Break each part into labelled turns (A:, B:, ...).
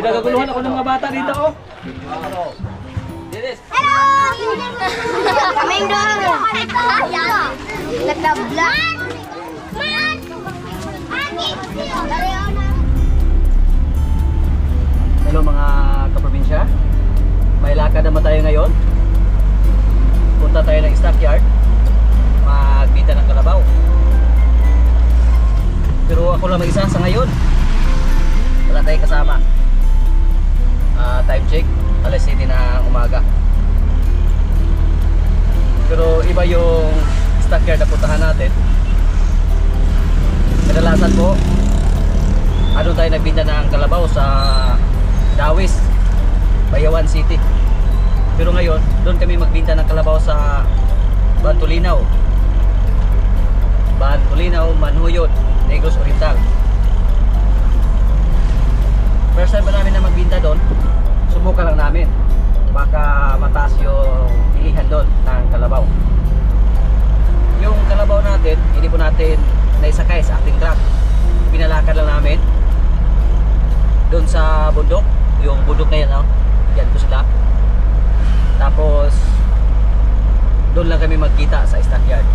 A: Pinagaguluhan ako ng mga bata dito, oh.
B: Hello! Kaming doon! Nagtabla!
A: Hello mga kaprobinsya. May lakad naman tayo ngayon. Punta tayo ng stockyard. Magbita ng kalabaw. Pero ako lang mag-isa sa ngayon. Wala tayong kasama. Time check, alas 7 na umaga. Pero iba yung stockyard na puntahan natin. Kadalasan po, ano tayo nagbinta ng kalabaw sa Dawis, Bayawan City. Pero ngayon, doon kami magbinta ng kalabaw sa Bantulinaw, Manhuyod, Negros Oriental. First time pa namin na magbinta doon. Subukan lang namin, baka mataas yung bilihan doon ng kalabaw. Yung kalabaw natin, hindi po natin naisakay sa ating truck. Pinalakad lang namin doon sa bundok, yung bundok na yan, oh. Yan po sila. Tapos doon lang kami magkita sa stockyard.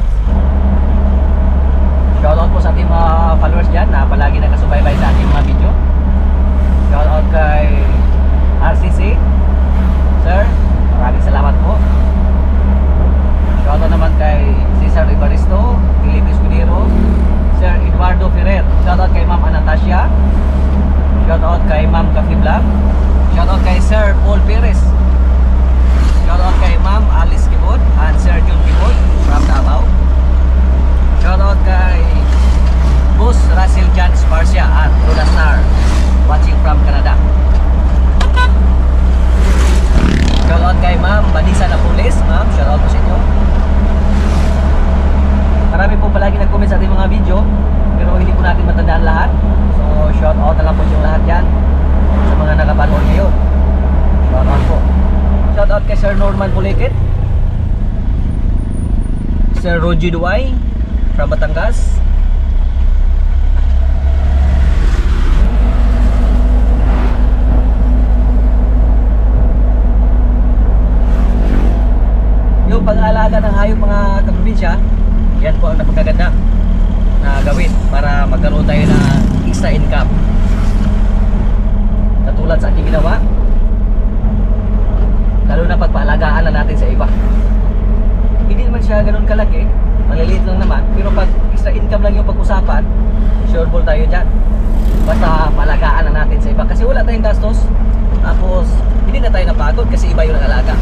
A: Shoutout po sa ating mga followers dyan na palagi nakasubaybay sa ating mga video. Shoutout kay RCC Sir, maraming salamat po. Shoutout naman kay Cesar Ibaristo, Felipe Escudero, Sir Eduardo Ferrer. Shoutout kay Ma'am Anastasia. Shoutout kay Ma'am Cathy Blanc. Shoutout kay Sir Paul Perez. Shoutout kay Ma'am Alice Kibot and Sir John Kibot from Davao. Shoutout kay Boss Russell Jan Sparcia at Roda Star watching from Canada. Shoutout kay Ma'am Vanessa Napoles. Ma'am, shoutout po sa inyo. Marami po palagi nag-comment sa ating mga video, pero hindi po natin matandaan lahat. So shoutout na lang po yung lahat yan sa mga nakapanood ngayon. Shoutout po. Shoutout kay Sir Norman Pulikit, Sir Roger Duay from Batangas. Yung pag-aalaga ng hayop mga kaprobinsya, yan po ang napakaganda na gawin para magkaroon tayo ng extra income. Katulad sa aking ginawa, lalo na pagpaalagaan na natin sa iba. Hindi naman siya ganun kalaki, maliliit lang naman, pero pag extra income lang yung pag-usapan, sure ball tayo dyan. Basta paalagaan na natin sa iba kasi wala tayong gastos, tapos hindi na tayo napagod kasi iba yung nag-alaga.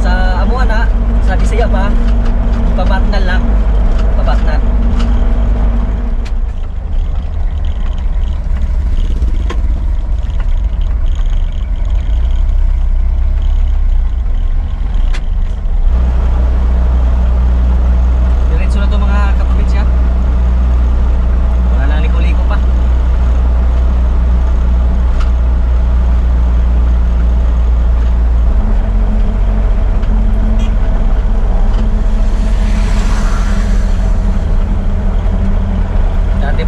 A: Sa amuan na, sa Bisaya pa, pabatnan lang, pabatnan. Diretso na ito mga kaprobinsya. Wala na liko-liko pa.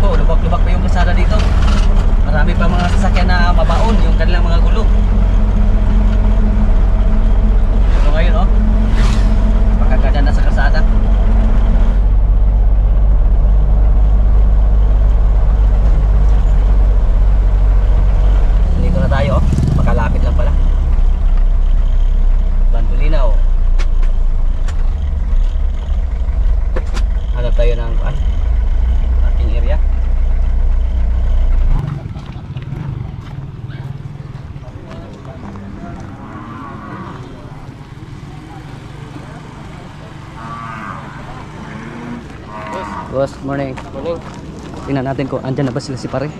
A: Lubak-lubak pa yung kalsada dito. Marami pa mga sasakyan na mabaon yung kanilang mga gulong. Pero ngayon, oh, pagkaganda na sa kalsada. Dito na tayo, oh. Makalapit lang pala. Bantulinaw. Hanap tayo ng ating area. Boss, morning.
C: Morning.
A: Tingnan natin kung andyan na ba sila si pare.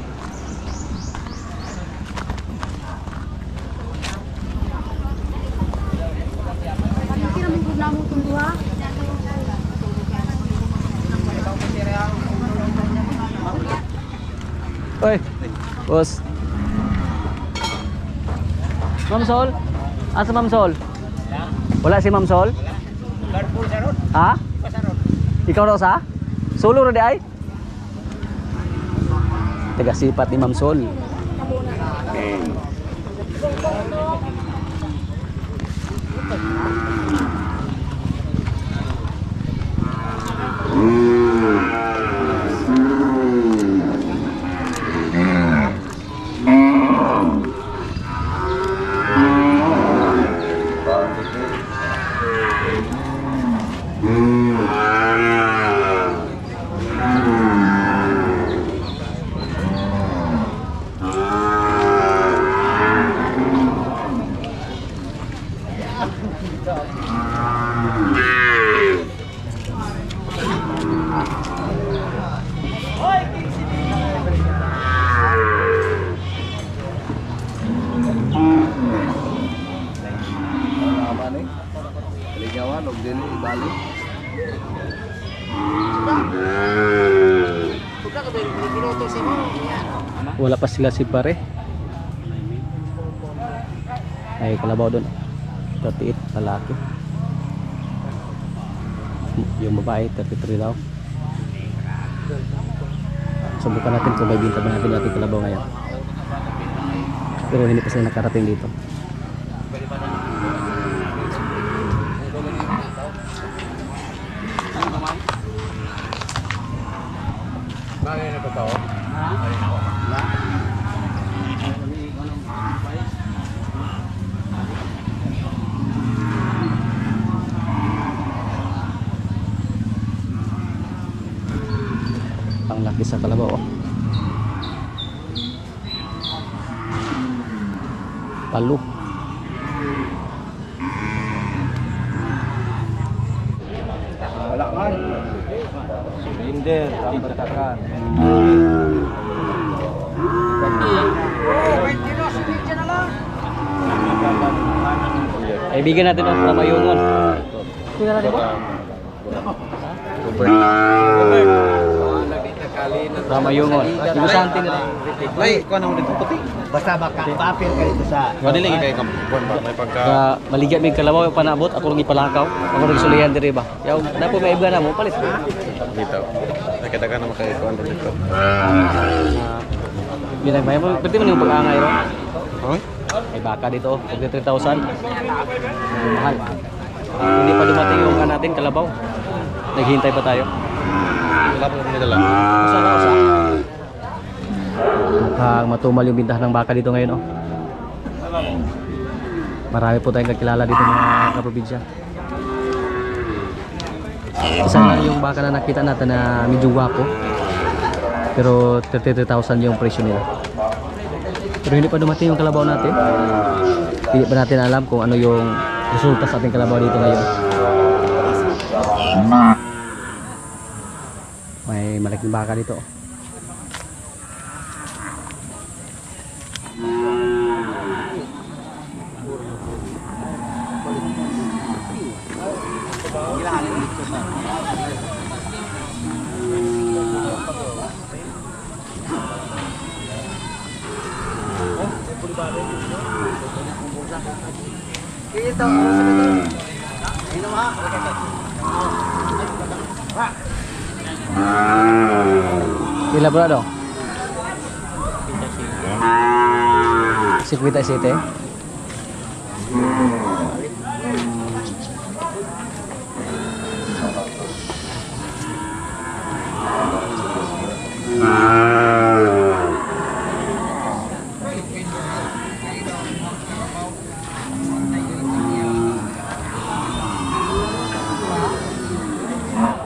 A: Oy, boss. Ma'am Sol? Asa Ma'am Sol? Wala si Ma'am Sol? Ha? Ikaw raw sa? Solo ra di ay? Taga sipat ni Ma'am Sol.
C: Ligawan og dili ibali.
A: Wala pa sila si pare. Ay kalabaw doon. 38 lalaki. Yung babae 33 daw. Subukan natin kung may binta ba natin kalabaw ngayon. Pero hindi pa sila nakarating dito.
C: Bagay na totoo.
A: Ang laki sa kalabaw. Palu.
C: Wala man. Silinder, tambatakan.
A: Kaibigan natin ang Ramayungon. Sino natin po? Ramayungon. Yung sante nila.
C: Ay, ko nang dito puti. Basta baka papel ka dito sa.
A: Madali kay
C: may pagka.
A: Maligya mig kalabaw yung panabot, ako lang ipalakaw. Ako lang sulihan diri ba. Yaw dapo may ibga na mo palit.
C: Dito. Nakita ka naman kay kuan dito.
A: Binagmay mo, pwede mo yung pag-angay ro.
C: Hoy.
A: May baka dito, 3,000. Mahal. Hindi pa dumating yung natin kalabaw. Naghihintay pa tayo.
C: Wala pa nila lang.
A: Usa na usa. Mukhang matumal yung bintahan ng baka dito ngayon, oh. Marami po tayong kakilala dito mga kaprobinsya. Isa na yung baka na nakita natin na medyo wapo. Pero 33,000 yung presyo nila. Pero hindi pa dumating yung kalabaw natin. Hindi pa natin alam kung ano yung resulta sa ating kalabaw dito ngayon. May malaking baka dito. Pila bro do? 57.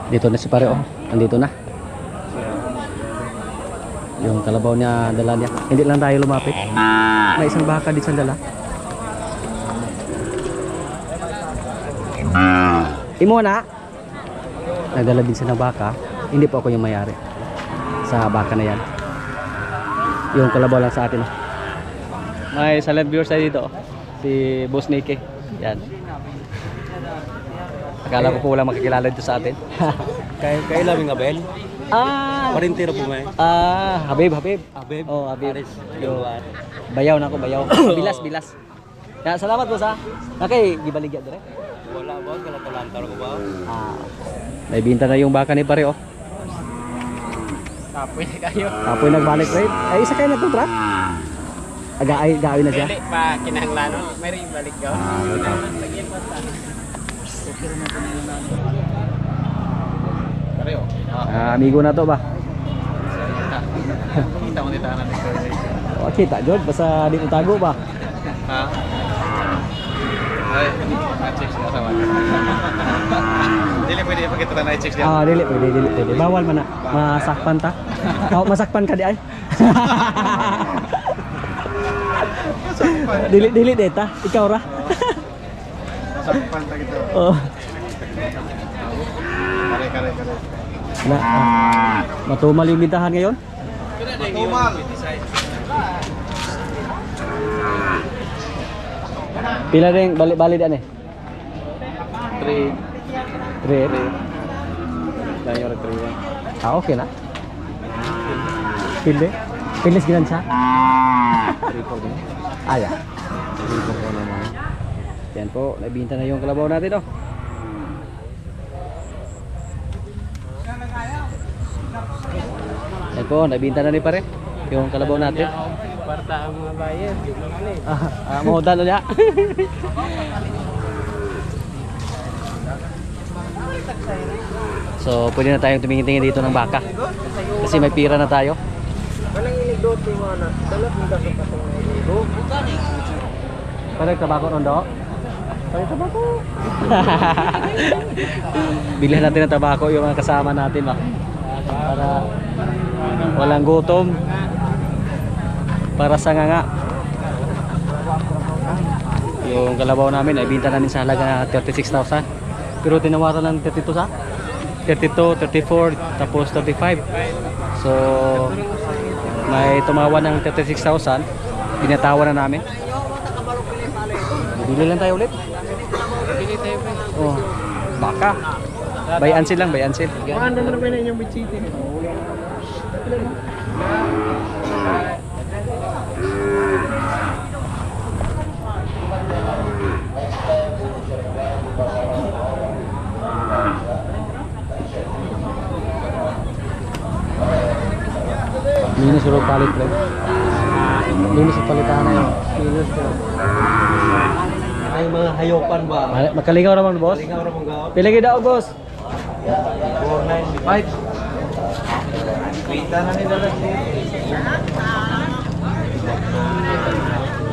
A: Dito na si pare, oh. Andito na. Yung kalabaw niya, dala niya. Hindi lang tayo lumapit. May isang baka dito sa dala. Imo na. Nagdala din siya ng baka. Hindi po ako yung mayari sa baka na yan. Yung kalabaw lang sa atin, oh. May silent viewers tayo dito, oh. Si Boss Nicky. Yan. Akala ko po wala makikilala dito sa atin.
C: Kay laming abel. Parintero po may.
A: Habib.
C: Abeb.
A: Oh, Habib.
C: Aris.
A: Yo. Bayaw na ako, bayaw. Bilas. Ya, salamat po sa. Okay, gibaligya dire.
C: Wala ba galatalantar ko ba?
A: May binta na yung baka ni pare, oh.
C: Tapoy na kayo.
A: Tapoy nagbalik rate. Ay, isa kayo na to, truck. Gaay na siya.
D: Dili pa kinahanglan no. May ring balik ka. Lagyan pa ta. Pareho.
A: Amigo na to ba?
D: Kita mo dito na dito.
A: Oh, kita jud basta di mo tago ba?
D: Ha? Ay, na-check siya sa mga. Dili pwede ipakita na i-check siya.
A: Dili pwede. Bawal man na. Masakpan ta. Masakpan ka di ay. Dili deta, ikaw ra.
D: Masakpan ta gitu.
A: Oh.
D: Kare.
A: Matumal yung bintahan ngayon?
D: Matumal.
A: Pila ring balik dan eh?
D: 3.
A: 3.
D: Dayo 3.
A: Okay na. Pilis ginan siya?
D: 3 din.
A: Ya. Yan po, nabinta na yung kalabaw natin oh. Yan po, nabinta na ni pare yung kalabaw natin.
D: Kwarta ang mga bayad.
A: Mahudan na niya. So, pwede na tayong tumingin-tingin dito ng baka. Kasi may pira na tayo.
D: Walang inigdot yung mga na. Dalat mo kasi pa itong inigdot.
A: Parang tabako nun do? Parang tabako. Bilhin natin ng tabako yung mga kasama natin ba? Para walang gutom. Para sa nga. Yung kalabaw namin ay binta namin sa halaga 36,000. Pero tinawaran ng 32 sa? 32, 34, tapos 35. So may tumawa ng 36,000. Binatawa na namin. Bili lang tayo ulit.
D: Bili tayo pa.
A: Oh, baka. Bayansin lang, bayansin.
D: Maganda na rin yung bichiti.
A: Minus ulo palit pre. Minus yung palitan na yun.
D: Minus ka. Ay mga hayopan ba?
A: Magkalingaw naman boss.
D: Ikaw ra mong gaot.
A: Pilagi daw boss.
D: 495. Kita na nila lang dito.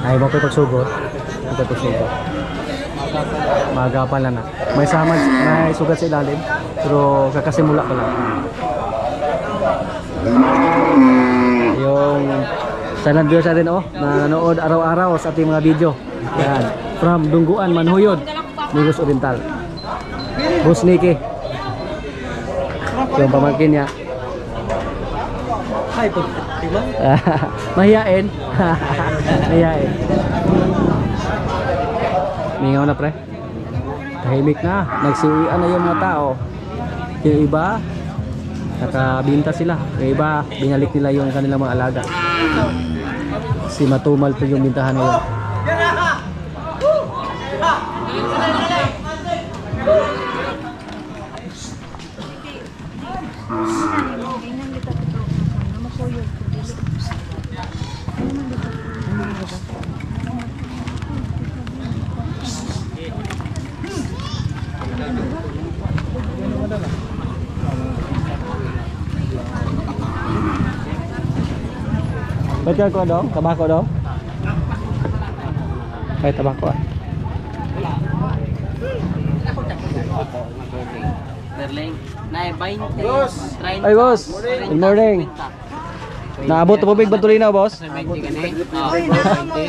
A: Ay mo pagsugod. Pagsugod. Magapan lang na. May samad, may sugat sa ilalim. Pero kakasimula pa lang. Yung sanad viewers natin oh, na nanood araw-araw sa ating mga video. Yan. From Dungguan, Manhuyod, Negros Oriental. Boss Nicky. Yung pamangkin niya.
D: Ay, po. Diba?
A: Mahiyain. Mahiyain. Mingaw na pre. Tahimik na. Nagsiuwian na yung mga tao. Yung iba, nakabinta sila. Yung iba, binalik nila yung kanilang mga alaga. Si matumal pa yung bintahan ngayon. Ba't ka ko daw? Tabako daw? Ay, tabako ah.
E: Berling. Nay 20.
A: Ay, boss. Good morning. Naabot na tubig ba tuloy na, boss?
E: 20 gani.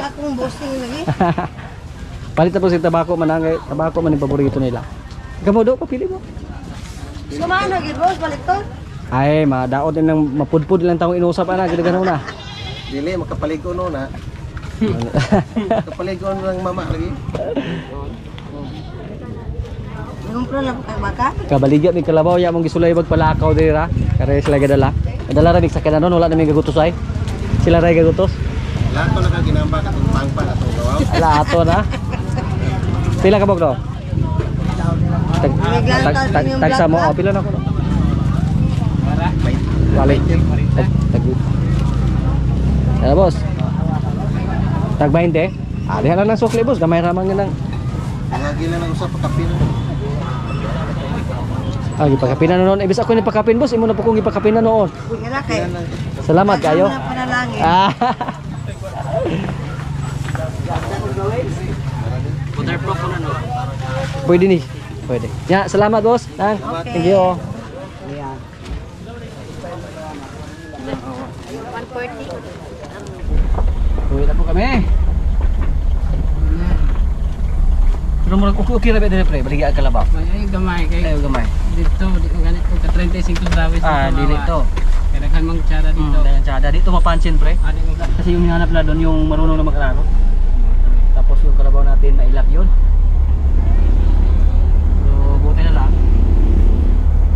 B: Akong bossing lagi.
A: Palit na po si tabako man. Tabako man yung paborito nila. Gamo daw, papili mo.
B: Sumaan lagi boss, balik to.
A: Ay, madaot din ng mapudpud lang taong inusap na. Ganda na.
D: Dili, makapaligo no na. Makapaligo ng mama lagi.
B: Ngumpro lang kay baka.
A: Kabaligya may kalabaw ya mong gisulay magpalakaw dira. Kare sila gadala. Gadala ra mig sakyanan nun, wala na may gagutos ay. Sila ra gagutos.
D: Lato na ka ginamba katong pangpa atong gawaw.
A: Ala ato na. Pila ka bog do? Tag sa mo, pila na ko. Balik. Tag. Ano boss? Tag 20? Ah, diha lang ng sukli boss, gamay ramang nga ng
D: Lagi na nag-usap pagkapin.
A: ah, gipakapinan noon. Ibis ako ni pakapin boss, imo na po kong gipakapinan noon.
B: Sige na kay.
A: Salamat kayo.
B: Ang panalangin.
A: Ah.
E: Waterproof ko na no.
A: Pwede ni. Pwede. Ya, salamat boss. Nang.
B: Okay.
A: Thank you.
B: 140.
A: Uwi na po kami. Pero murag okay ra ba dire pre, baligi ang kalabaw.
E: Ay gamay kay
A: Ayo gamay.
E: dito di ko ganit ko ka 35 dawis
A: Ah, dili to.
E: Kaya daghan mang tsada dito.
A: Dayan tsada dito mapansin pre.
E: Adi mo lang.
A: Kasi yung hinahanap na doon yung marunong na mag-araro. Tapos yung kalabaw natin mailap yun. So buti na lang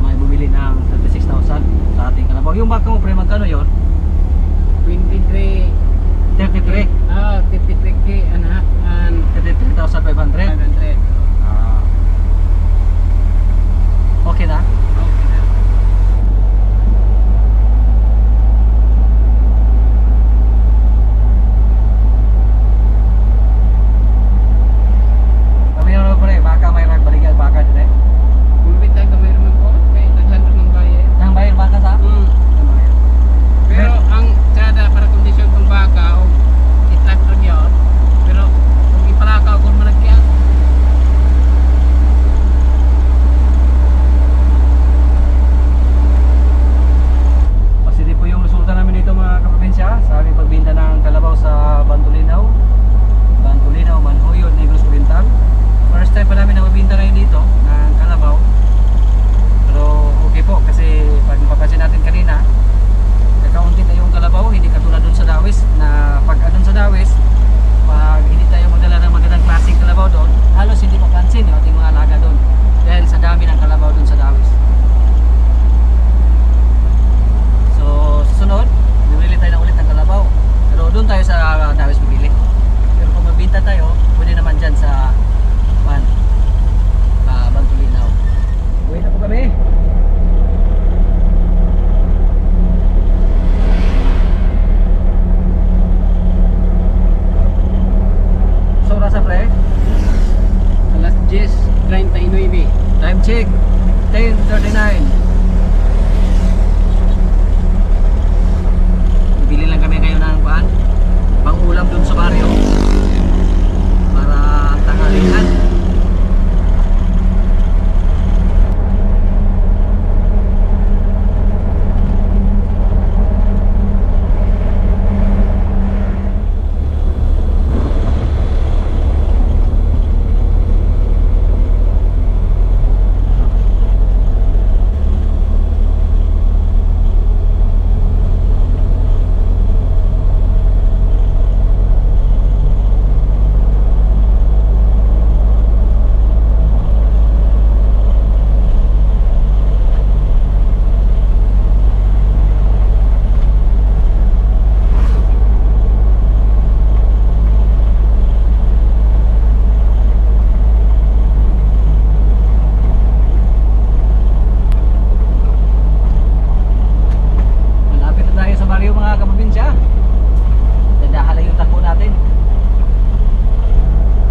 A: may bumili ng 36,000 sa ating kalabaw. Yung baka mo pre magkano yun?
E: 23
A: 33.
E: 53k and
A: 33,500.
E: 500.
A: Ah. Okay na?
E: Okay na.
A: Kami na pre, baka may balik ang baka din eh.
E: Bulbit ta gamay naman ko kay daghan ra mang bayad.
A: Nang bayar baka sa?
E: Pero ang tsada para kondisyon kung baka o itlak ron yun. Pero kung ipalakaw kung malagyan.
A: Positive po yung resulta namin dito mga kaprobinsya sa aming pagbinta ng kalabaw sa Bantulinaw, Manhoyod, Negros Oriental. First time pa namin na magbinta ngayon dito ng kalabaw. Pero okay po kasi pag mapapansin natin kanina, kakaunti na yung kalabaw, hindi katulad dun sa Dawis na pag dun sa Dawis, pag hindi tayo magdala ng magandang klaseng kalabaw doon, halos hindi mapansin yung ating mga alaga doon dahil sa dami ng kalabaw dun sa Dawis. So, susunod, bibili tayo na ulit ng kalabaw. Pero doon tayo sa Dawis bibili. Pero kung magbinta tayo, pwede naman dyan sa Bantulinaw. Uwi na po kami. So, rasa pre?
E: Alas 10:39.
A: Time check, 10:39. Bibili lang kami ngayon ng pang-ulam dun sa baryo para tanghalian. Malapit na tayo sa baryo mga kaprobinsya. Dandahan lang yung takbo natin.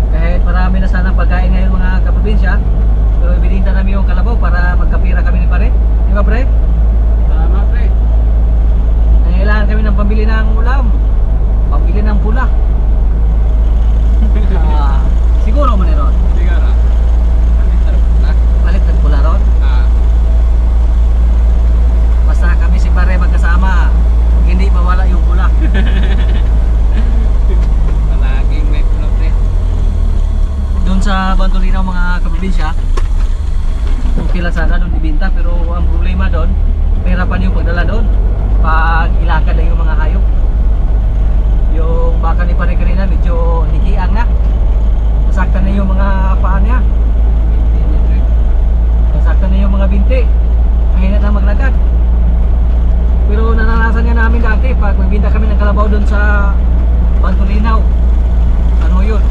A: Kahit marami na sanang pagkain ngayon mga kaprobinsya, pero ibininta namin yung kalabaw para magkapira kami ni pare. Di ba pre?
E: Tama pre.
A: Nangailangan kami ng pambili ng ulam, pambili ng pula. Siguro man ron.
E: Sigara.
A: Palit ng pula ron. Basta kami si pare magkasama, hindi mawala yung pula.
E: Palaging may pulo pre.
A: Doon sa Bantulinaw mga kaprobinsya, okay lang sana doon ibinta, pero ang problema doon, pahirapan yung pagdala doon pag ilakad na yung mga hayop. Yung baka ni pare kanina medyo nikiang na, nasaktan na yung mga paa niya, nasaktan na yung mga binti, mahina na maglakad. Pero nananasan nga namin dati pag magbinta kami ng kalabaw doon sa Bantulinaw, ano yun,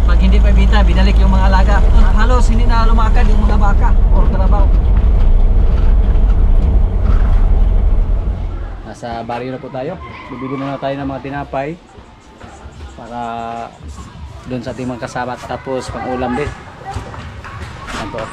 A: pag hindi pa ibinta, binalik yung mga alaga. Halos hindi na lumakad yung mga baka o kalabaw. Nasa baryo na po tayo. Bibili muna tayo ng mga tinapay.
E: para doon sa ating mga kasama, tapos pang ulam din. Ito.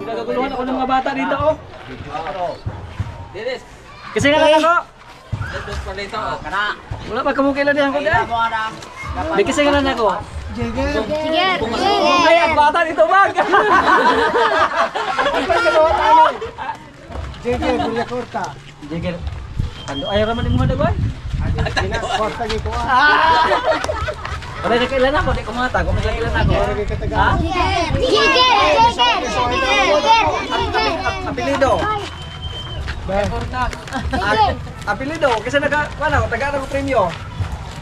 A: Nagaguluhan ako ng mga bata dito, oh. Kasi nga lang ako. Wala pa kamukilan niya ako dyan. May kasi nga lang ako. Ay, ang bata dito, bag.
F: Jigger, Bulia Corta.
A: Jigger. Ano, ayaw raman yung mga dagwan?
F: Corta gitu.
A: Wala na kailan ako, di kumata. Kung may kailan ako. Ha? Apelido. Apelido. Kasi wala ko, taga ko premyo.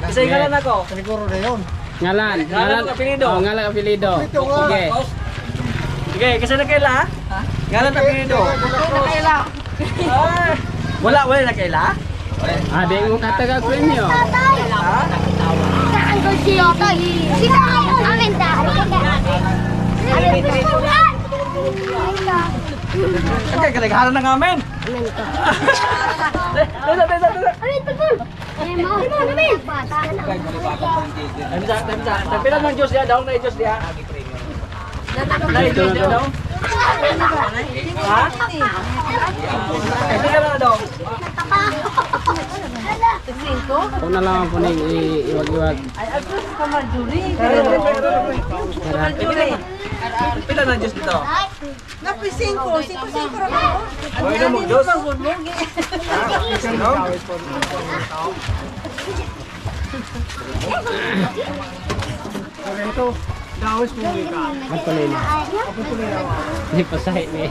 A: Kasi ngalan ako.
F: Siguro na yun.
E: Ngalan.
A: Ngalan ang apelido.
E: Oh, ngalan apelido. Sige.
A: Sige, kasi nagkaila ha? Ngalan ang apelido. Wala na kaila?
E: Ah, di mo kataga premyo.
A: Ha? Okay, kanagharan na namin. Pilan ng Diyos niya daw, na Diyos niya. Na Diyos niya daw. Ha? Pilan na daw.
E: Kung na lang po ning iwag-iwag.
A: Pilan ng Diyos dito.
B: Napi 5 ra ko.
A: Huwag na mo Diyos.
F: Ito, dawis mo ka.
E: Magpalay na. Hindi pa sahi ni.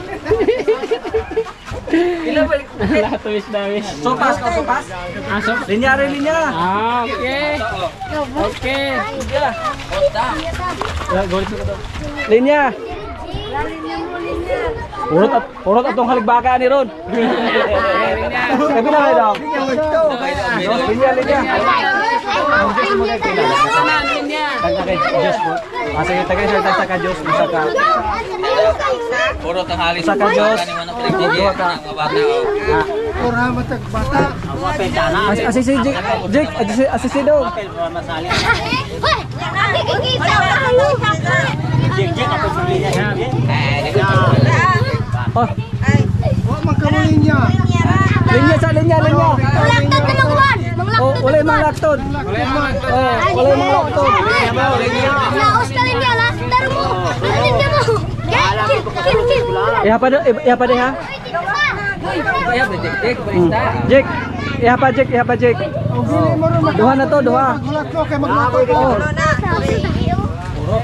A: Ilan ba?
E: Lahat tuwis dawis.
A: Sopas ka, sopas?
E: Ah, so?
A: Linyare, linya.
E: Ah, okay. Okay.
A: Linya. Urot atong haligbaka ni Ron. Sabi na kayo daw. Linya. Sige, tagay siya sa Diyos, isa ka.
C: Puro tanghali
A: Isa ka Diyos.
C: Dua ka.
F: Pura matag bata.
A: Asisi Jake, asisi daw. Oh,
F: Wa magkamulin niya.
A: linya.
G: Laktod na ng buwan.
A: Oh, wala yung mga laktod. Oh, wala yung mga laktod.
G: Naos ka linya la. Taro mo. Linya mo. Kill.
A: Iha pa deh ha. Jake, iha pa Jake.
F: Ang dili mo rin
A: Duha na to, duha.
F: magmulat ko kay magluto ko.
A: Oh,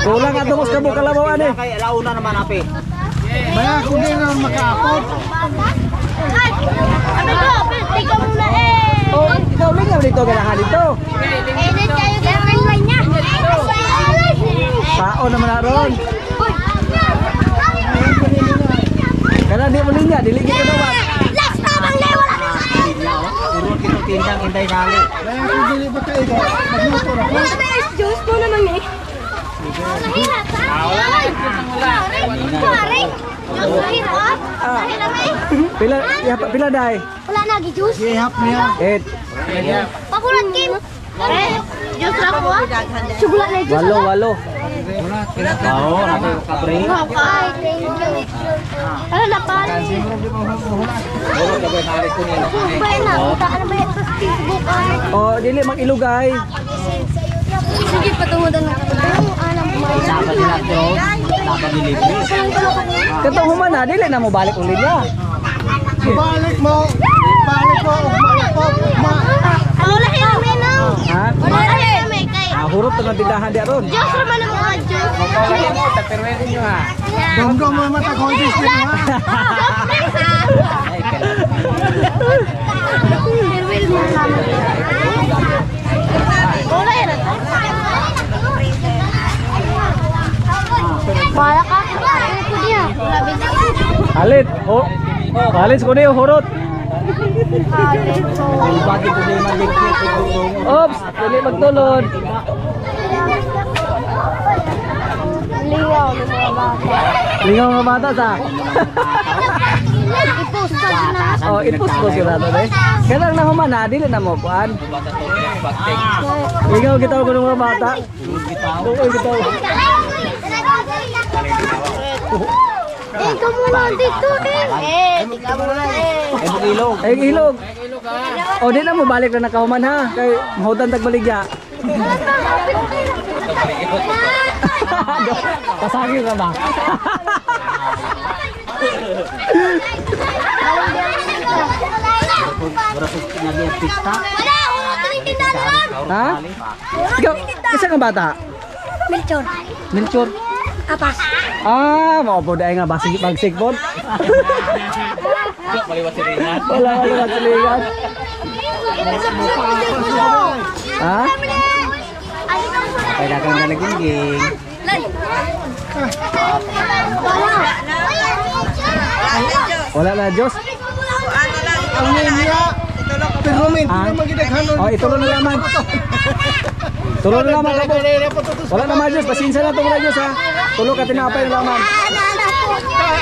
A: kulang atong uskabo kalabaw ani.
F: Maya kung di na makaapot.
G: Ano ko? Tika muna eh.
A: Oh, ikaw linya dito ganahan dito.
G: Edit kayo girlfriend line niya.
A: Pao naman na ron. Kana di mo linya, dili kita daw.
G: Last tabang na wala na.
F: Maya kung dili ba kayo magluto na ko.
G: Juice mo naman eh. Mahirap ha? Pare. Juice mahirap. Mahirap eh.
A: Pila dai?
G: Wala na gi-juice.
F: Ihap niya.
A: 8,
G: Pakulat Kim. Juice ra ko ah. Sugulat na juice.
A: 8. Oo, nakapre.
G: Ay, thank you. Ano na pare? Ba na, buta ka na ba sa Facebook ay?
A: Oh, dili mag-ilugay.
G: Sige, patungodan na ko. Anong mga dapat nila to. Dapat delivery.
A: Katong human na, dili na mo balik ulit niya.
F: Balik mo.
G: Wala kayo namin no?
A: Ha?
G: Wala kayo namin kay.
A: Hurot na tindahan di aron.
G: Diyos naman ang mga Diyos.
F: Dongdong mo matag holdis din ha.
G: Farewell mo naman. Wala yan. Wala ka. Ito niya.
A: Alit. Oh. Alit ko niyo hurot. Oops, dili magtulod.
G: Liwaw ng mga bata.
A: Lingaw nga bata sa.
G: I-post ka na.
A: Oh, i-post ko sila to eh. Kailan na human na, dili na mo kuan. Lingaw kita ko ng mga bata. Oo, gitaw.
G: Ikaw muna dito din. Ikaw muna eh.
A: Ay, ilog. O, di na mo balik na nakahuman ha. Kay mahutan tagbaligya. Pasagin ka ba?
G: Wala, ulit tindahan.
A: Ha? Ikaw, isa kang bata?
G: Melchor.
A: Melchor?
G: Apas.
A: Ah, mau po dahil nga bagsik po.
C: Maliwas siringan.
A: Wala silingan. Ha? Kaya kang nalagingging. Wala na Diyos.
F: Ang niya. Pero min,
A: Ah.
F: magidaghanon.
A: Oh, itulo na lamang. Tulo na lamang ka po. Wala na mga Diyos. Pasensya na ito mga Diyos ha. Tulo ka tinapay na lamang.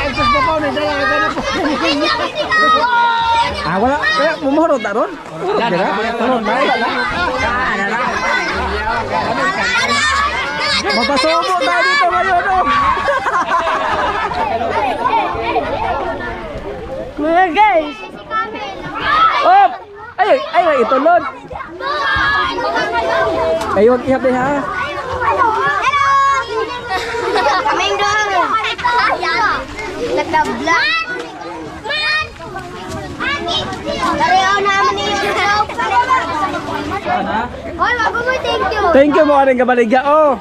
F: Antos pa po ni dala ka na po.
A: Ah, wala. Kaya mumuhurot na ron. Mumuhurot na. Mumuhurot na. Mapasubo tayo dito ngayon. Oh.
G: Mga guys.
A: Oh! Ay, itulod. Ay, huwag ihap ha.
G: Kaming doon. Nagdabla. Kariyaw naman yung joke. Hoy, wag mo thank you.
A: Thank you mo rin kabaligya. Oh!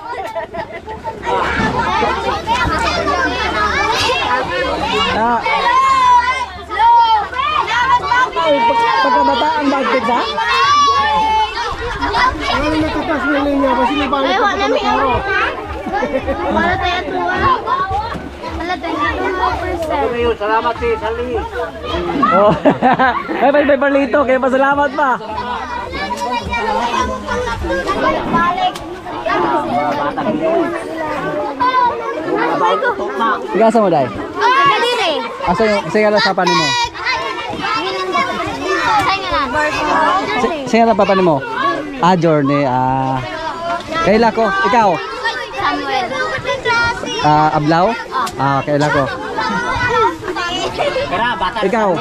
A: Ah, ay, pagkabataan bagtit ha?
F: Ano natatas mo niya ba sila ba?
G: Ay, wala namin. Wala tayo tuwa. Wala tayo 2%.
A: Ngayon, salamat si Sali.
C: Oh. May palito, kaya pasalamat pa.
G: Balik.
C: Igasa mo, Day?
G: Kadiri.
C: Asa yung, sige lang sa panin mo. Sige lang pa panin mo. Ah, Journey. Kaila ko. Ikaw?
G: Samuel.
C: Ablaw? Kaila ko. Ikaw?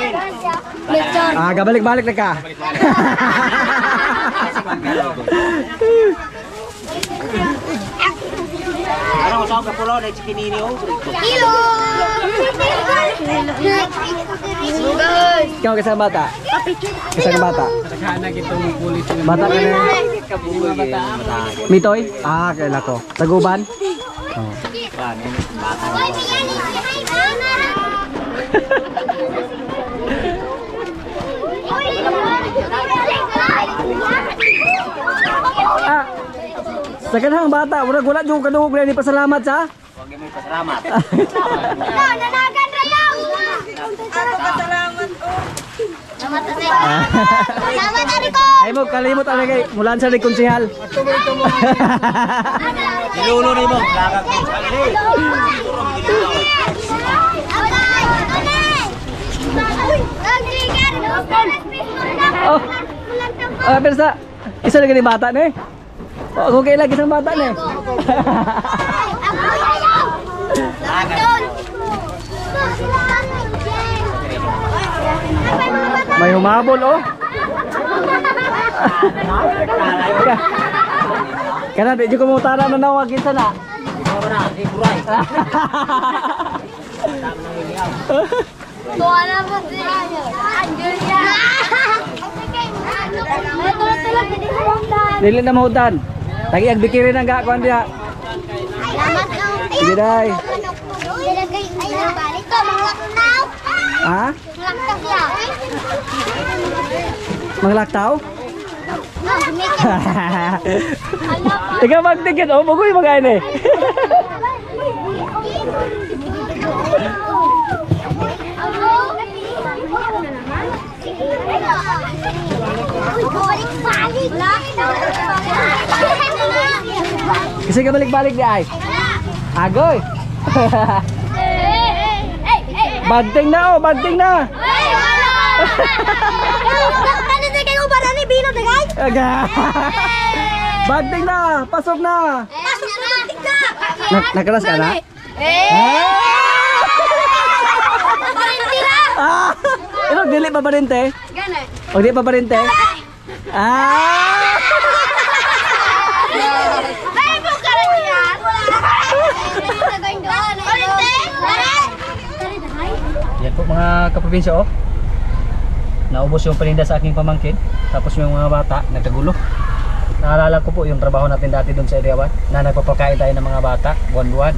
G: Lechon.
C: Gabalik-balik na ka.
A: Ano sa kapulo na chikinini oh.
G: Kilo.
C: Ikaw kasang bata? Kasang bata?
E: Naghanag itong pulis ng
C: Bata ka na. Mitoy? Kaila ko. Taguban? Oh. Sa kanang bata, wala yung kanuhog na pasalamat sa?
A: Huwag mo pasalamat.
G: Nanagan na lang.
B: Salamat ko.
G: Salamat Ariko.
C: Ay mo, kalimot ang kay mulan sa konsehal.
A: Nilulo ni mo. Lagak mo.
C: Pero sa isa na gani bata na eh. Kung kailan isang bata na eh. May humabol oh. Kana di ko mo tara na nawagin sana.
A: Di buray.
G: Tuwa na po siya. Andiyan siya.
C: Dili na mahudan. Lagi agbikirin ang gakuan dia.
G: Salamat lang.
C: Sige day.
G: Dilagay ay balik to manglaktaw.
C: Ha?
G: Manglaktaw siya.
C: Manglaktaw?
G: Gumika.
C: Ikaw magtikit oh, bagoy magain eh. Kasi ka balik-balik di ay. Agoy. Bagting na oh, bagting na.
G: Ano din kayo para ni Bino dagay?
C: Aga. Bagting na, pasok na.
G: Pasok na tika.
C: Nakaras ka na? Ito, dili pa ba rin te?
G: Ganun.
C: O di pa ba rin te?
G: Ay, buka rin yan.
A: Yan po mga kaprobinsya oh. Naubos yung paninda sa aking pamangkin. Tapos yung mga bata nagkagulo. Naalala ko po yung trabaho natin dati doon sa area 1 na nagpapakain tayo ng mga bata buwan-buwan.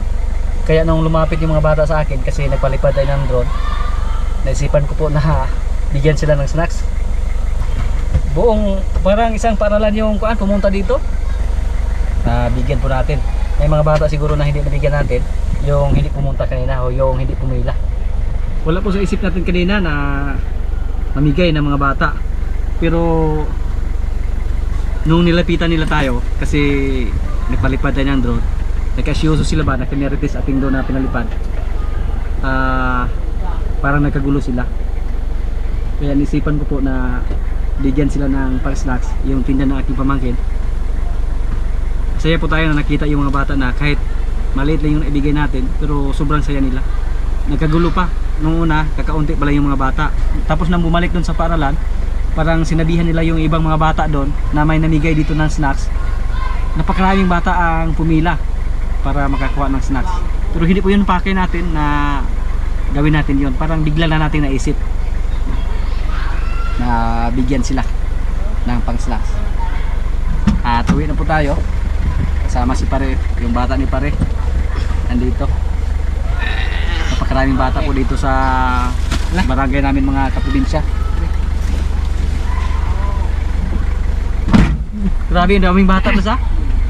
A: Kaya nung lumapit yung mga bata sa akin kasi nagpalipad tayo ng drone, naisipan ko po na bigyan sila ng snacks. Buong parang isang paaralan yung pumunta dito. Bigyan po natin. May mga bata siguro na hindi nabigyan natin, yung hindi pumunta kanina o yung hindi pumila. Wala po sa isip natin kanina na mamigay ng mga bata. Pero nung nilapitan nila tayo kasi nagpalipad tayo ng drone, nagkasyoso sila ba na kineritis ating drone na pinalipad. Parang nagkagulo sila. Kaya nisipan ko po na bigyan sila ng para snacks yung tinda ng aking pamangkin. Saya po tayo na nakita yung mga bata na kahit maliit lang yung ibigay natin pero sobrang saya nila. Nagkagulo pa nung una, kakaunti pala yung mga bata. Tapos nang bumalik doon sa paaralan, parang sinabihan nila yung ibang mga bata doon na may namigay dito ng snacks. Napakaraming bata ang pumila para makakuha ng snacks. Pero hindi po yun pakay natin na gawin natin yun. Parang bigla na natin naisip na bigyan sila ng pang snacks. Tuwi na po tayo. Kasama si pare, yung bata ni pare nandito. Napakaraming bata po dito sa barangay namin mga kaprobinsya. Grabe, ang daming bata na sa?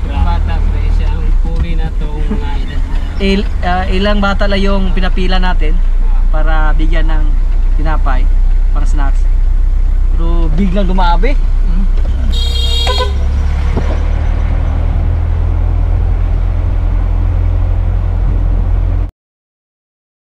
E: Bata pre siya. huli na itong mga edad na.
C: Ilang bata lang yung pinapila natin para bigyan ng tinapay, pang snacks. Pero biglang dumabi.